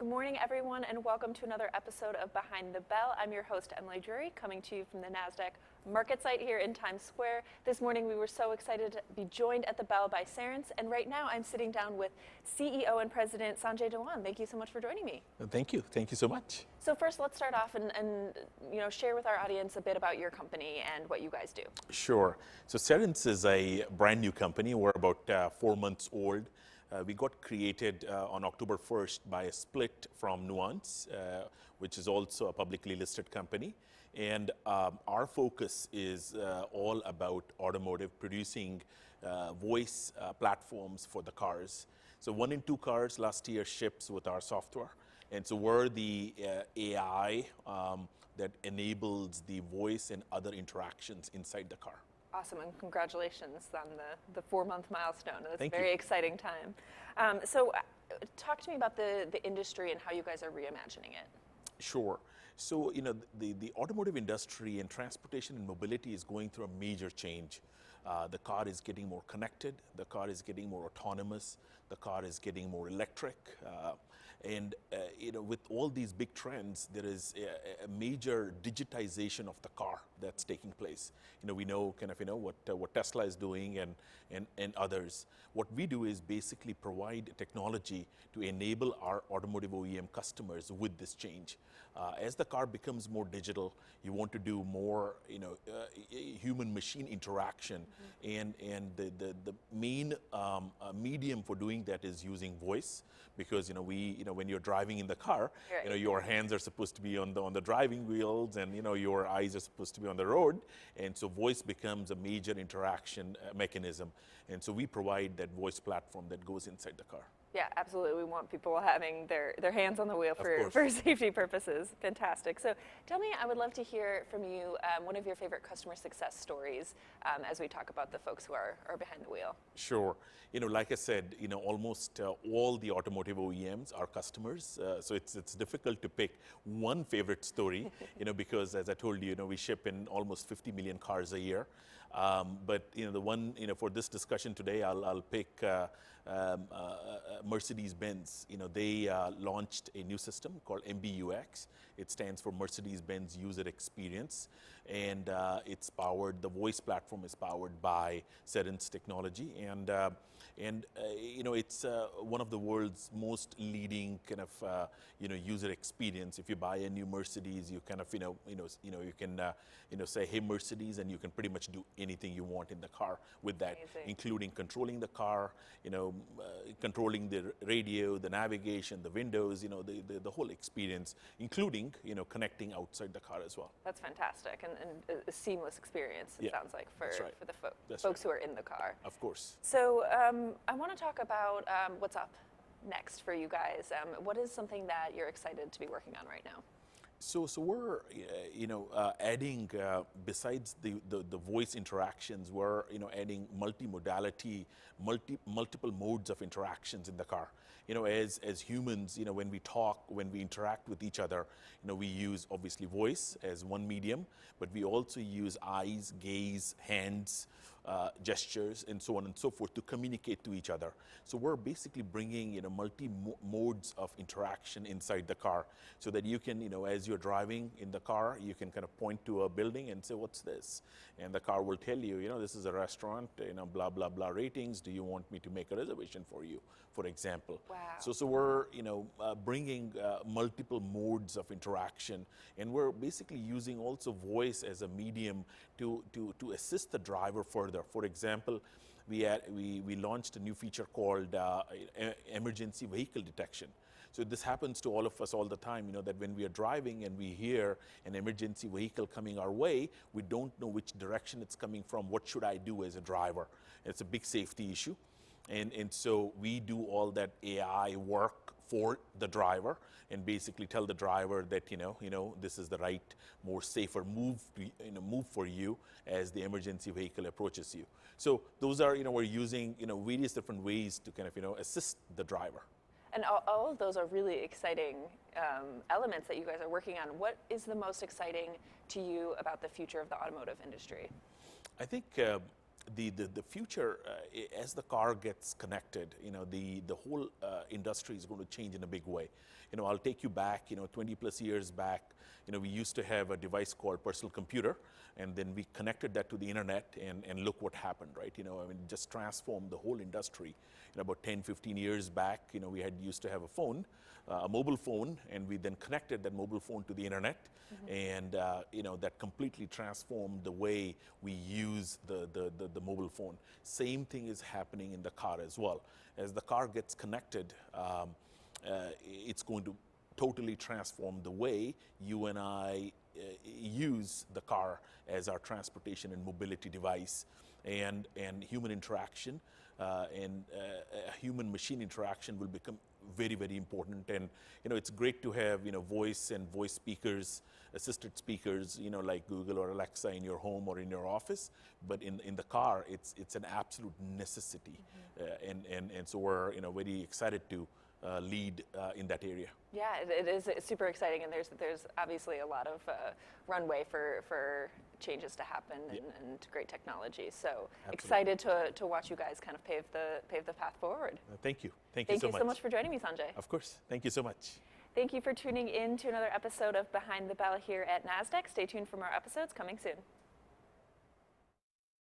Good morning, everyone, and welcome to another episode of Behind the Bell. I'm your host, Emily Drewry, coming to you from the Nasdaq market site here in Times Square. This morning, we were so excited to be joined at the Bell by Cerence, and right now, I'm sitting down with CEO and President Sanjay Dhawan. Thank you so much for joining me. Thank you. Thank you so much. So first, let's start off and share with our audience a bit about your company and what you guys do. Sure. So Cerence is a brand new company. We're about 4 months old. We got created on October 1st by a split from Nuance, which is also a publicly listed company. And our focus is all about automotive, producing voice platforms for the cars. So 1 in 2 cars last year ships with our software. And so we're the AI that enables the voice and other interactions inside the car. Awesome, and congratulations on the 4-month milestone. That's Thank a very you. exciting time. So talk to me about the industry and how you guys are reimagining it. Sure. So, the automotive industry and transportation and mobility is going through a major change. The car is getting more connected, the car is getting more autonomous, the car is getting more electric. With all these big trends, there is a major digitization of the car that's taking place. We know what Tesla is doing and others. What we do is basically provide technology to enable our automotive OEM customers with this change. As the car becomes more digital, you want to do more, human-machine interaction, and the main medium for doing that is using voice, because when you're driving in the car, Right. your hands are supposed to be on the driving wheels, and your eyes are supposed to be on the road, and so voice becomes a major interaction mechanism, and so we provide that voice platform that goes inside the car. Yeah, absolutely. We want people having their hands on the wheel for safety purposes. Fantastic. So tell me, I would love to hear from you one of your favorite customer success stories as we talk about the folks who are behind the wheel. Sure. Like I said, almost all the automotive OEMs are customers. So it's difficult to pick one favorite story, because as I told you, we ship in almost 50 million cars a year. But the one, for this discussion today, I'll pick Mercedes-Benz. They launched a new system called MBUX. It stands for Mercedes-Benz User Experience, and the voice platform is powered by Cerence technology, and it's one of the world's most leading user experience. If you buy a new Mercedes, you you can say, "Hey Mercedes," and you can pretty much do anything you want in the car with that. Amazing. Including controlling the car, controlling the radio, the navigation, the windows, the whole experience, including connecting outside the car as well. That's fantastic, and a seamless experience, it sounds like, for the folks who are in the car. Of course. So I want to talk about what's up next for you guys. What is something that you're excited to be working on right now? So we're adding, besides the voice interactions, we're adding multimodality, multiple modes of interactions in the car. As humans, when we talk, when we interact with each other, we use obviously voice as one medium, but we also use eyes, gaze, hands, gestures, and so on and so forth to communicate to each other. So we're basically bringing multi modes of interaction inside the car, so that you can, as you're driving in the car, you can kind of point to a building and say, "What's this?" And the car will tell you, "This is a restaurant, blah blah blah ratings. Do you want me to make a reservation for you?" For example. Wow. So we're bringing multiple modes of interaction, and we're basically using also voice as a medium to assist the driver further. For example, we launched a new feature called emergency vehicle detection. So this happens to all of us all the time, that when we are driving and we hear an emergency vehicle coming our way, we don't know which direction it's coming from. What should I do as a driver? It's a big safety issue. And so we do all that AI work for the driver and basically tell the driver that, this is the right, more safer move for you as the emergency vehicle approaches you. So those are, we're using, various different ways to kind of, assist the driver. And all of those are really exciting elements that you guys are working on. What is the most exciting to you about the future of the automotive industry? I think the future, as the car gets connected, the whole industry is going to change in a big way. I'll take you back, 20 plus years back, we used to have a device called personal computer, and then we connected that to the internet, and look what happened, right? It just transformed the whole industry. About 10, 15 years back, we used to have a phone, a mobile phone, and we then connected that mobile phone to the internet, and that completely transformed the way we use the mobile phone. Same thing is happening in the car as well. As the car gets connected, it's going to totally transform the way you and I use the car as our transportation and mobility device, and human interaction and human machine interaction will become very, very important. And it's great to have voice and voice speakers, assisted speakers, like Google or Alexa in your home or in your office. But in the car, it's an absolute necessity, and so we're very excited to lead in that area. Yeah, it is super exciting, and there's obviously a lot of runway for changes to happen, and great technology. So Absolutely. Excited to watch you guys kind of pave the path forward. Thank you. Thank you so much. Thank you so much for joining me, Sanjay. Of course. Thank you so much. Thank you for tuning in to another episode of Behind the Bell here at Nasdaq. Stay tuned for more episodes coming soon.